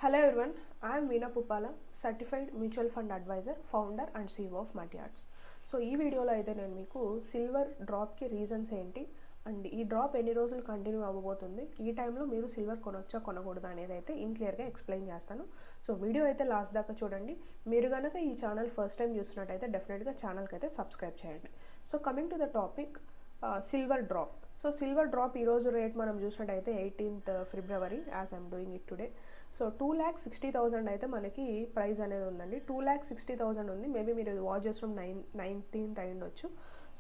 Hello everyone, I am Veena Pupala, Certified Mutual Fund Advisor, Founder and CEO of Multi-Arts. So ఈ వీడియోలో అయితే నేను మీకు silver డ్రాప్కి reasons ఏంటి అండ్ ఈ డ్రాప్ ఎన్ని రోజులు కంటిన్యూ అవ్వబోతుంది, ఈ టైంలో మీరు సిల్వర్ కొనొచ్చా కొనకూడదా అనేది అయితే క్లియర్గా ఎక్స్ప్లెయిన్ చేస్తాను. సో వీడియో అయితే లాస్ట్ దాకా చూడండి. మీరు కనుక ఈ ఛానల్ ఫస్ట్ టైం చూసినట్టయితే డెఫినెట్గా ఛానల్కి అయితే సబ్స్క్రైబ్ చేయండి. So coming to the topic, silver drop. So silver drop ఈరోజు రేట్ మనం చూసినట్టయితే 18th February as I'm doing it today. So 2,60,000 అయితే మనకి ప్రైస్ అనేది ఉందండి. 2,60,000 ఉంది. మేబీ మీరు వాచ్ చేసిన 19th అయి ఉండొచ్చు.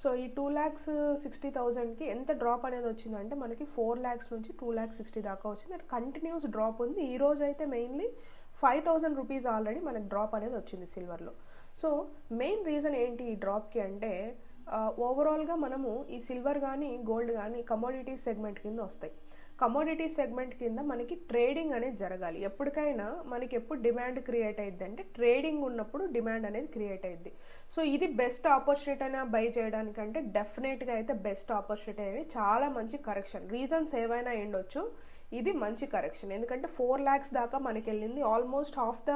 సో ఈ 2,60,000కి ఎంత డ్రాప్ అనేది వచ్చిందంటే మనకి 4 lakhs నుంచి 2,60,000 దాకా వచ్చింది. అది కంటిన్యూస్ డ్రాప్ ఉంది. ఈ రోజు అయితే మెయిన్లీ 5,000 రూపీస్ ఆల్రెడీ మనకి డ్రాప్ అనేది వచ్చింది సిల్వర్లో. సో మెయిన్ రీజన్ ఏంటి ఈ డ్రాప్కి అంటే ఓవరాల్గా మనము ఈ సిల్వర్ కానీ గోల్డ్ కానీ కమోడిటీ సెగ్మెంట్ కింద వస్తాయి. కమోడిటీ సెగ్మెంట్ కింద మనకి ట్రేడింగ్ అనేది జరగాలి. ఎప్పటికైనా మనకి ఎప్పుడు డిమాండ్ క్రియేట్ అయ్యిద్ది అంటే ట్రేడింగ్ ఉన్నప్పుడు డిమాండ్ అనేది క్రియేట్ అయ్యిద్ది. సో ఇది బెస్ట్ ఆపర్చునిటీ అయినా బై చేయడానికంటే డెఫినెట్గా అయితే బెస్ట్ ఆపర్చునిటీ అనేది చాలా మంచి కరెక్షన్. రీజన్స్ ఏవైనా ఉండొచ్చు, ఇది మంచి కరెక్షన్. ఎందుకంటే 4 lakhs దాకా మనకి వెళ్ళింది. ఆల్మోస్ట్ హాఫ్ ద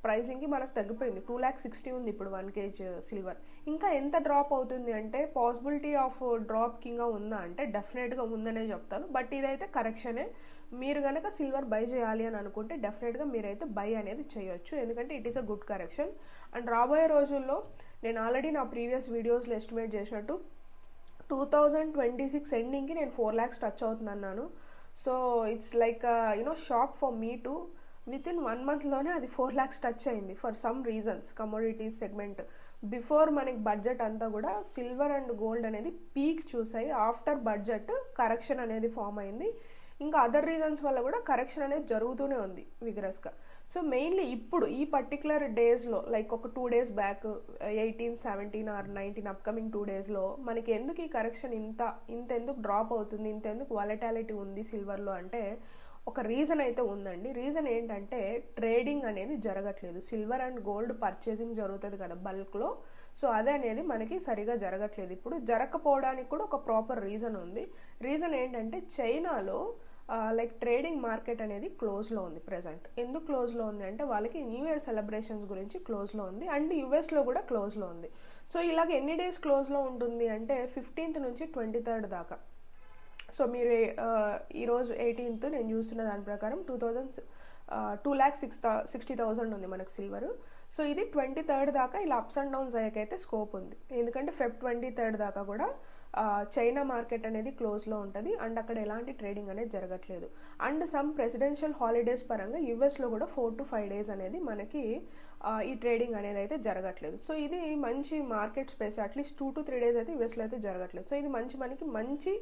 ప్రైసింగ్కి మనకు తగ్గిపోయింది. 2,60,000 ఉంది ఇప్పుడు 1 kg సిల్వర్. ఇంకా ఎంత డ్రాప్ అవుతుంది అంటే పాసిబిలిటీ ఆఫ్ డ్రాప్ కింద ఉందా అంటే డెఫినెట్గా ఉందనే చెప్తాను. బట్ ఇదైతే కరెక్షనే. మీరు కనుక సిల్వర్ బై చేయాలి అని అనుకుంటే డెఫినెట్గా మీరైతే బై అనేది చేయొచ్చు, ఎందుకంటే it is a good correction. And రాబోయే రోజుల్లో నేను ఆల్రెడీ నా ప్రీవియస్ వీడియోస్లో ఎస్టిమేట్ చేసినట్టు 2026 ఎండింగ్కి నేను 4 lakhs టచ్ అవుతున్నాను. So it's like shock for me to with in 1 monthలోనే అది 4 lakhs టచ్ అయింది for some reasons. Commodities segment before మనకి బడ్జెట్ అంతా కూడా సిల్వర్ అండ్ గోల్డ్ అనేది పీక్ చూసాయి. ఆఫ్టర్ బడ్జెట్ కరెక్షన్ అనేది ఫామ్ అయింది. ఇంకా అదర్ రీజన్స్ వల్ల కూడా కరెక్షన్ అనేది జరుగుతూనే ఉంది విగ్రస్గా. సో మెయిన్లీ ఇప్పుడు ఈ పర్టికులర్ డేస్లో లైక్ ఒక 2 days బ్యాక్ 18, 17 or 19 అప్కమింగ్ 2 daysలో మనకి ఎందుకు ఈ కరెక్షన్ ఇంత ఎందుకు డ్రాప్ అవుతుంది, ఇంత ఎందుకు వాలటాలిటీ ఉంది సిల్వర్లో అంటే ఒక రీజన్ అయితే ఉందండి. రీజన్ ఏంటంటే ట్రేడింగ్ అనేది జరగట్లేదు. సిల్వర్ అండ్ గోల్డ్ పర్చేసింగ్ జరుగుతుంది కదా బల్క్లో. సో అదే అనేది మనకి సరిగా జరగట్లేదు. ఇప్పుడు జరగకపోవడానికి కూడా ఒక ప్రాపర్ రీజన్ ఉంది. రీజన్ ఏంటంటే చైనాలో లైక్ ట్రేడింగ్ మార్కెట్ అనేది క్లోజ్లో ఉంది ప్రజెంట్. ఎందుకు క్లోజ్లో ఉంది అంటే వాళ్ళకి న్యూ ఇయర్ సెలబ్రేషన్స్ గురించి క్లోజ్లో ఉంది. అండ్ యుఎస్లో కూడా క్లోజ్లో ఉంది. సో ఇలాగ ఎన్ని డేస్ క్లోజ్లో ఉంటుంది అంటే 15th నుంచి 23rd దాకా. సో మీరు ఈరోజు 18th నేను చూస్తున్న దాని ప్రకారం 2,60,000 ఉంది మనకు సిల్వర్. సో ఇది 23rd దాకా ఇలా అప్స్ అండ్ డౌన్స్ అయ్యాకైతే స్కోప్ ఉంది. ఎందుకంటే Feb 23rd దాకా కూడా చైనా మార్కెట్ అనేది క్లోజ్లో ఉంటుంది. అండ్ అక్కడ ఎలాంటి ట్రేడింగ్ అనేది జరగట్లేదు. అండ్ సమ్ ప్రెసిడెన్షియల్ హాలిడేస్ పరంగా యుఎస్లో కూడా 4 to 5 days అనేది మనకి ఈ ట్రేడింగ్ అనేది అయితే జరగట్లేదు. సో ఇది మంచి market space. At least 2 to 3 days అయితే యుఎస్లో అయితే జరగట్లేదు. సో ఇది మనకి మంచి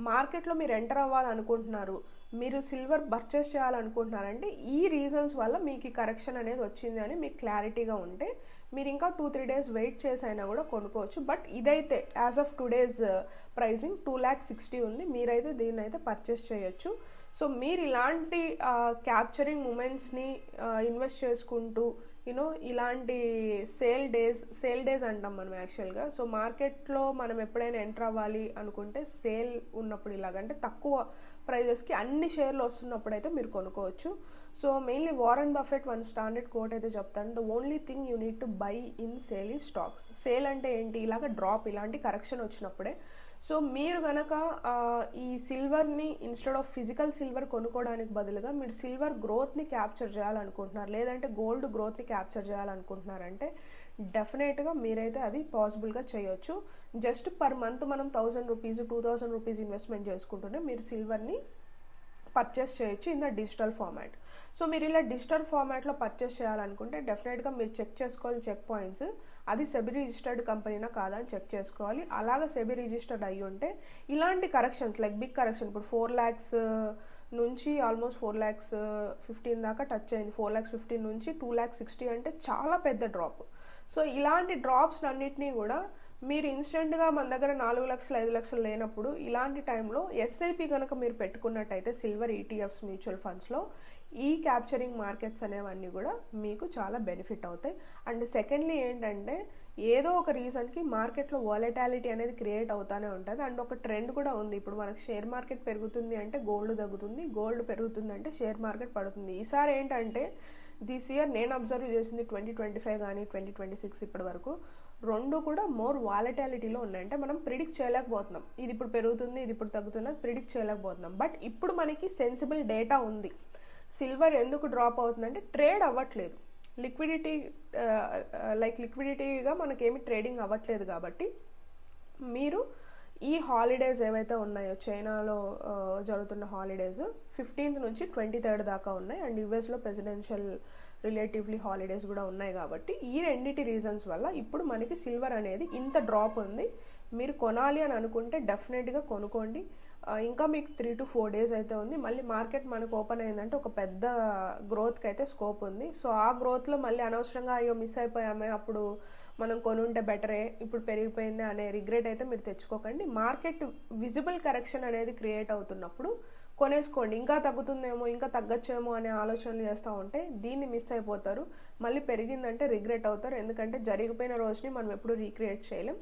మార్కెట్లో మీరు ఎంటర్ అవ్వాలనుకుంటున్నారు, మీరు సిల్వర్ పర్చేస్ చేయాలనుకుంటున్నారంటే ఈ రీజన్స్ వల్ల మీకు ఈ కరెక్షన్ అనేది వచ్చింది అని మీకు క్లారిటీగా ఉంటే మీరు ఇంకా 2-3 days వెయిట్ చేసి అయినా కూడా కొనుక్కోవచ్చు. బట్ ఇదైతే యాజ్ ఆఫ్ టుడేస్ ప్రైసింగ్ 2,60,000 ఉంది. మీరైతే దీన్ని అయితే పర్చేస్ చేయొచ్చు. సో మీరు ఇలాంటి క్యాప్చరింగ్ మూమెంట్స్ని ఇన్వెస్ట్ చేసుకుంటూ ఇలాంటి సేల్ డేస్ అంటాం మనం యాక్చువల్గా. సో మార్కెట్లో మనం ఎప్పుడైనా ఎంటర్ అవ్వాలి అనుకుంటే సేల్ ఉన్నప్పుడు ఇలాగంటే తక్కువ ప్రైజెస్కి అన్ని షేర్లు వస్తున్నప్పుడు అయితే మీరు కొనుక్కోవచ్చు. So mainly Warren Buffett one standard quote అయితే చెప్తాను, the only thing you need to buy in sale ఈ స్టాక్స్. సేల్ అంటే ఏంటి, ఇలాగ డ్రాప్ ఇలాంటి కరెక్షన్ వచ్చినప్పుడే. సో మీరు కనుక ఈ సిల్వర్ని ఇన్స్టెడ్ ఆఫ్ ఫిజికల్ సిల్వర్ కొనుక్కోవడానికి బదులుగా మీరు సిల్వర్ గ్రోత్ని క్యాప్చర్ చేయాలనుకుంటున్నారు, లేదంటే గోల్డ్ గ్రోత్ని క్యాప్చర్ చేయాలనుకుంటున్నారంటే డెఫినెట్గా మీరైతే అది పాసిబుల్గా చేయొచ్చు. జస్ట్ పర్ మంత్ మనం 1,000 రూపీస్ 2,000 రూపీస్ ఇన్వెస్ట్మెంట్ చేసుకుంటూనే మీరు సిల్వర్ని పర్చేస్ చేయొచ్చు in the digital format. So మీరు ఇలా డిజిటల్ ఫార్మాట్లో పర్చేస్ చేయాలనుకుంటే డెఫినెట్గా మీరు చెక్ చేసుకోవాలి చెక్ పాయింట్స్. అది సెబీ రిజిస్టర్డ్ కంపెనీనా కాదా అని చెక్ చేసుకోవాలి. అలాగా సెబీ రిజిస్టర్డ్ అయ్యి ఉంటే ఇలాంటి కరెక్షన్స్ లైక్ బిగ్ కరెక్షన్ ఇప్పుడు 4 lakhs నుంచి ఆల్మోస్ట్ 4,15,000 దాకా టచ్ అయింది. 4,15,000 నుంచి 2,60,000 అంటే చాలా పెద్ద డ్రాప్. సో ఇలాంటి డ్రాప్స్ అన్నిటినీ కూడా మీరు ఇన్స్టెంట్గా మన దగ్గర 4 లక్షలు 5 లక్షలు లేనప్పుడు ఇలాంటి టైంలో ఎస్ఐపి కనుక మీరు పెట్టుకున్నట్టయితే సిల్వర్ ఈటీఎఫ్స్ మ్యూచువల్ ఫండ్స్లో ఈ క్యాప్చరింగ్ మార్కెట్స్ అనేవన్నీ కూడా మీకు చాలా బెనిఫిట్ అవుతాయి. అండ్ సెకండ్లీ ఏంటంటే ఏదో ఒక రీజన్కి మార్కెట్లో వాలటాలిటీ అనేది క్రియేట్ అవుతానే ఉంటుంది. అండ్ ఒక ట్రెండ్ కూడా ఉంది. ఇప్పుడు మనకు షేర్ మార్కెట్ పెరుగుతుంది అంటే గోల్డ్ తగ్గుతుంది, గోల్డ్ పెరుగుతుంది అంటే షేర్ మార్కెట్ పడుతుంది. ఈసారి ఏంటంటే దిస్ ఇయర్ నేను అబ్జర్వ్ చేసింది 2025 కానీ 2026 ఇప్పటి వరకు రెండు కూడా మోర్ వాలటాలిటీలో ఉన్నాయి. అంటే మనం ప్రిడిక్ట్ చేయలేకపోతున్నాం, ఇది ఇప్పుడు పెరుగుతుంది, ఇది ఇప్పుడు తగ్గుతున్నది ప్రిడిక్ట్ చేయలేకపోతున్నాం. బట్ ఇప్పుడు మనకి సెన్సిబుల్ డేటా ఉంది. సిల్వర్ ఎందుకు డ్రాప్ అవుతుందంటే ట్రేడ్ అవ్వట్లేదు, లిక్విడిటీగా మనకేమి ట్రేడింగ్ అవ్వట్లేదు. కాబట్టి మీరు ఈ హాలిడేస్ ఏవైతే ఉన్నాయో, చైనాలో జరుగుతున్న హాలిడేస్ 15th నుంచి 23rd దాకా ఉన్నాయి. అండ్ యూఎస్లో ప్రెసిడెన్షియల్ రిలేటివ్లీ హాలిడేస్ కూడా ఉన్నాయి. కాబట్టి ఈ రెండింటి రీజన్స్ వల్ల ఇప్పుడు మనకి సిల్వర్ అనేది ఇంత డ్రాప్ ఉంది. మీరు కొనాలి అని అనుకుంటే డెఫినెట్గా కొనుక్కోండి. ఇంకా మీకు 3 to 4 days అయితే ఉంది. మళ్ళీ మార్కెట్ మనకు ఓపెన్ అయిందంటే ఒక పెద్ద గ్రోత్కి అయితే స్కోప్ ఉంది. సో ఆ గ్రోత్లో మళ్ళీ అనవసరంగా అయ్యో మిస్ అయిపోయామే, అప్పుడు మనం కొనుంటే బెటరే, ఇప్పుడు పెరిగిపోయింది అనే రిగ్రెట్ అయితే మీరు తెచ్చుకోకండి. మార్కెట్ విజిబుల్ కరెక్షన్ అనేది క్రియేట్ అవుతున్నప్పుడు కొనేసుకోండి. ఇంకా తగ్గుతుందేమో, ఇంకా తగ్గచ్చేమో అనే ఆలోచనలు చేస్తూ ఉంటే దీన్ని మిస్ అయిపోతారు. మళ్ళీ పెరిగిందంటే రిగ్రెట్ అవుతారు. ఎందుకంటే జరిగిపోయిన రోజుని మనం ఎప్పుడు రీక్రియేట్ చేయలేం.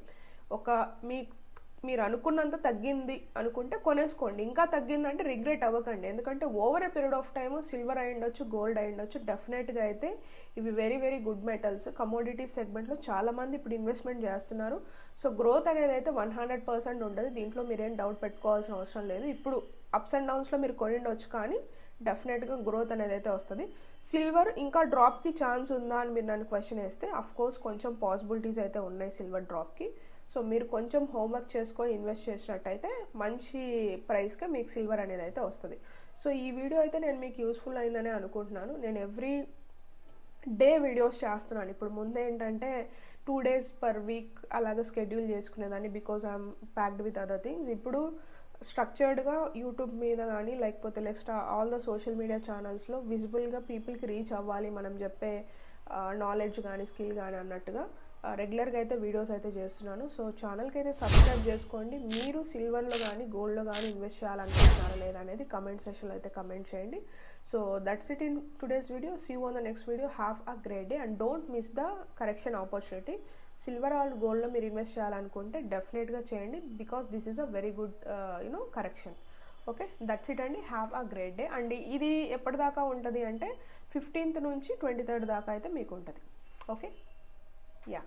మీరు అనుకున్నంత తగ్గింది అనుకుంటే కొనేసుకోండి. ఇంకా తగ్గిందంటే రిగ్రెట్ అవ్వకండి. ఎందుకంటే over a period of time silver అయి ఉండొచ్చు, గోల్డ్ అయి ఉండొచ్చు, డెఫినెట్గా అయితే ఇవి very very good metals. Commodities సెగ్మెంట్లో చాలామంది ఇప్పుడు ఇన్వెస్ట్మెంట్ చేస్తున్నారు. సో గ్రోత్ అనేది అయితే 100% ఉండదు. దీంట్లో మీరేం డౌట్ పెట్టుకోవాల్సిన అవసరం లేదు. ఇప్పుడు అప్స్ అండ్ డౌన్స్లో మీరు కొనిండొచ్చు, కానీ డెఫినెట్గా గ్రోత్ అనేది అయితే వస్తుంది. సిల్వర్ ఇంకా డ్రాప్కి ఛాన్స్ ఉందా అని మీరు నన్ను క్వశ్చన్ వేస్తే అఫ్కోర్స్ కొంచెం పాసిబిలిటీస్ అయితే ఉన్నాయి సిల్వర్ డ్రాప్కి. సో మీరు కొంచెం హోంవర్క్ చేసుకొని ఇన్వెస్ట్ చేసినట్టయితే మంచి ప్రైస్గా మీకు సిల్వర్ అనేది అయితే వస్తుంది. సో ఈ వీడియో అయితే నేను మీకు యూస్ఫుల్ అయిందని అనుకుంటున్నాను. నేను ఎవ్రీ డే వీడియోస్ చేస్తున్నాను. ఇప్పుడు ముందే ఏంటంటే 2 days per week అలాగే స్కెడ్యూల్ చేసుకునేదాన్ని, because I'm packed with other things. ఇప్పుడు స్ట్రక్చర్డ్గా యూట్యూబ్ మీద కానీ లేకపోతే next all the social media ఛానల్స్లో విజిబుల్గా పీపుల్కి రీచ్ అవ్వాలి మనం చెప్పే నాలెడ్జ్ కానీ స్కిల్ కానీ అన్నట్టుగా రెగ్యులర్గా అయితే వీడియోస్ అయితే చేస్తున్నాను. సో ఛానల్కి అయితే సబ్స్క్రైబ్ చేసుకోండి. మీరు సిల్వర్లో కానీ గోల్డ్లో కానీ ఇన్వెస్ట్ చేయాలనుకుంటున్నారా లేదా అనేది కమెంట్ సెక్షన్లో అయితే కమెంట్ చేయండి. So that's it in today's video. See you on the next video. Have a great day and don't miss the correction opportunity. Silver or గోల్డ్లో మీరు ఇన్వెస్ట్ చేయాలనుకుంటే డెఫినెట్గా చేయండి, because this is a very good correction. Okay, that's it అండి. Have a great day. And ఇది ఎప్పటిదాకా ఉంటుంది అంటే 15th నుంచి 23rd దాకా అయితే మీకు ఉంటుంది. Okay, yeah.